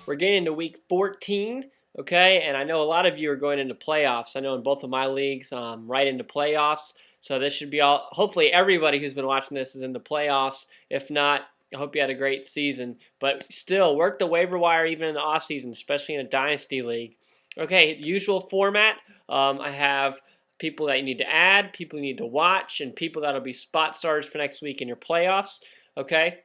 we're getting into week 14. Okay, and I know a lot of you are going into playoffs. I know in both of my leagues, right into playoffs. So this should be all. Hopefully, everybody who's been watching this is in the playoffs. If not, I hope you had a great season. But still, work the waiver wire even in the off season, especially in a dynasty league. Okay, usual format. I have people that you need to add, people you need to watch, and people that'll be spot starters for next week in your playoffs. Okay.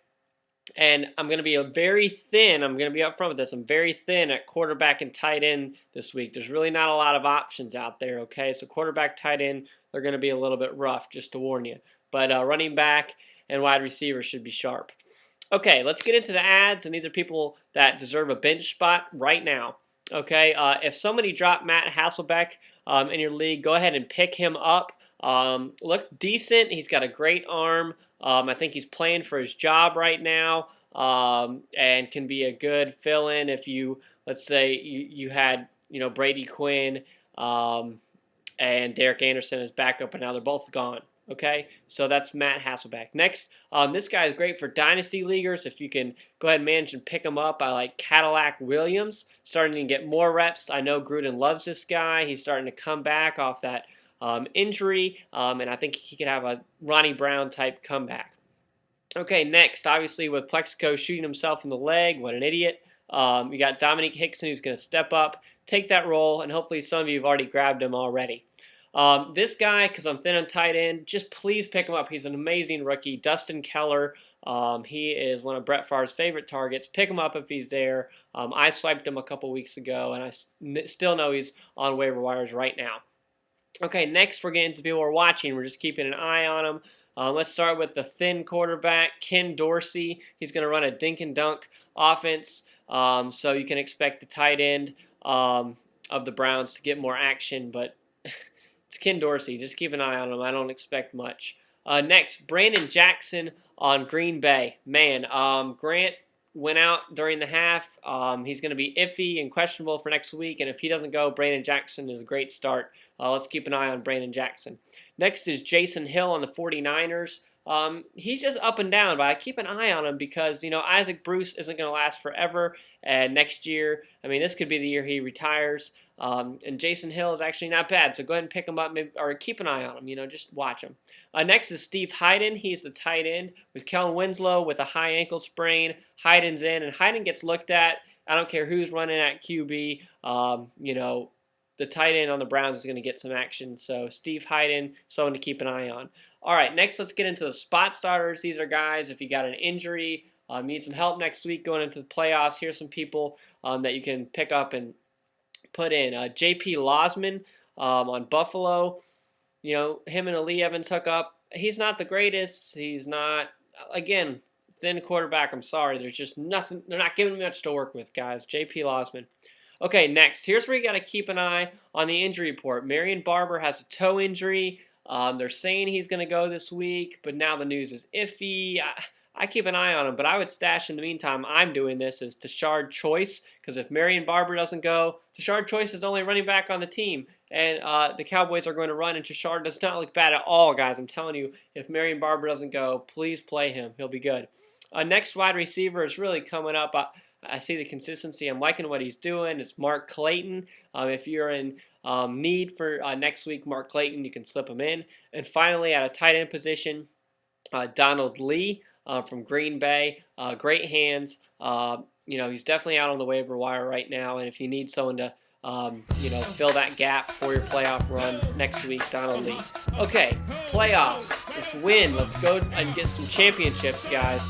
And I'm going to be very thin. I'm going to be up front with this. I'm very thin at quarterback and tight end this week. There's really not a lot of options out there, okay? So quarterback, tight end, they're going to be a little bit rough, just to warn you. But running back and wide receiver should be sharp. Okay, let's get into the ads, and these are people that deserve a bench spot right now. Okay, if somebody dropped Matt Hasselbeck in your league, go ahead and pick him up. Looked decent. He's got a great arm. I think he's playing for his job right now, and can be a good fill-in if you, let's say, you had Brady Quinn and Derek Anderson as backup, and now they're both gone. Okay, so that's Matt Hasselbeck. Next, this guy is great for dynasty leaguers. If you can go ahead and manage and pick him up, I like Cadillac Williams, starting to get more reps. I know Gruden loves this guy. He's starting to come back off that injury, and I think he could have a Ronnie Brown type comeback. Okay, next, obviously with Plexico shooting himself in the leg, what an idiot. You got Domenik Hixon, who's going to step up, take that role, and hopefully some of you have already grabbed him already. This guy, because I'm thin on tight end, just please pick him up. He's an amazing rookie. Dustin Keller, he is one of Brett Favre's favorite targets. Pick him up if he's there. I swiped him a couple weeks ago, and I still know he's on waiver wires right now. Okay, next we're getting to people we're watching. We're just keeping an eye on them. Let's start with the thin quarterback, Ken Dorsey. He's going to run a dink and dunk offense, so you can expect the tight end of the Browns to get more action, but it's Ken Dorsey. Just keep an eye on him. I don't expect much. Next, Brandon Jackson on Green Bay. Man, Grant went out during the half. He's going to be iffy and questionable for next week, and if he doesn't go, Brandon Jackson is a great start. Let's keep an eye on Brandon Jackson. Next is Jason Hill on the 49ers. He's just up and down, but I keep an eye on him because, Isaac Bruce isn't going to last forever, and next year, this could be the year he retires. And Jason Hill is actually not bad, so go ahead and pick him up, or keep an eye on him, just watch him. Next is Steve Heiden. He's the tight end with Kellen Winslow with a high ankle sprain. Heiden's in, and Heiden gets looked at. I don't care who's running at QB. The tight end on the Browns is going to get some action, so Steve Heiden, someone to keep an eye on. All right, next let's get into the spot starters. These are guys, if you got an injury, need some help next week going into the playoffs, here's some people that you can pick up and put in. J.P. Losman on Buffalo. Him and Ali Evans hook up. He's not the greatest. He's not, again, thin quarterback. I'm sorry. There's just nothing. They're not giving me much to work with, guys. J.P. Losman. Okay, next. Here's where you got to keep an eye on the injury report. Marion Barber has a toe injury. They're saying he's going to go this week, but now the news is iffy. I keep an eye on him, but I would stash in the meantime. I'm doing this as Tashard Choice, because if Marion Barber doesn't go, Tashard Choice is only running back on the team, and the Cowboys are going to run, and Tashard does not look bad at all, guys. I'm telling you, if Marion Barber doesn't go, please play him. He'll be good. Next wide receiver is really coming up. I see the consistency. I'm liking what he's doing. It's Mark Clayton. If you're in need for next week, Mark Clayton, you can slip him in. And finally, at a tight end position, Donald Lee from Green Bay. Great hands. He's definitely out on the waiver wire right now. And if you need someone to, fill that gap for your playoff run next week, Donald Lee. Okay, playoffs. Let's win. Let's go and get some championships, guys.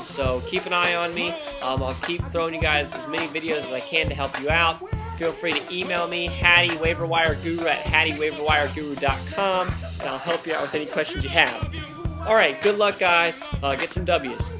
So keep an eye on me. I'll keep throwing you guys as many videos as I can to help you out. Feel free to email me, Hatty Waiver Guru at hattywaiverwireguru.com, and I'll help you out with any questions you have. All right, good luck, guys. Get some W's.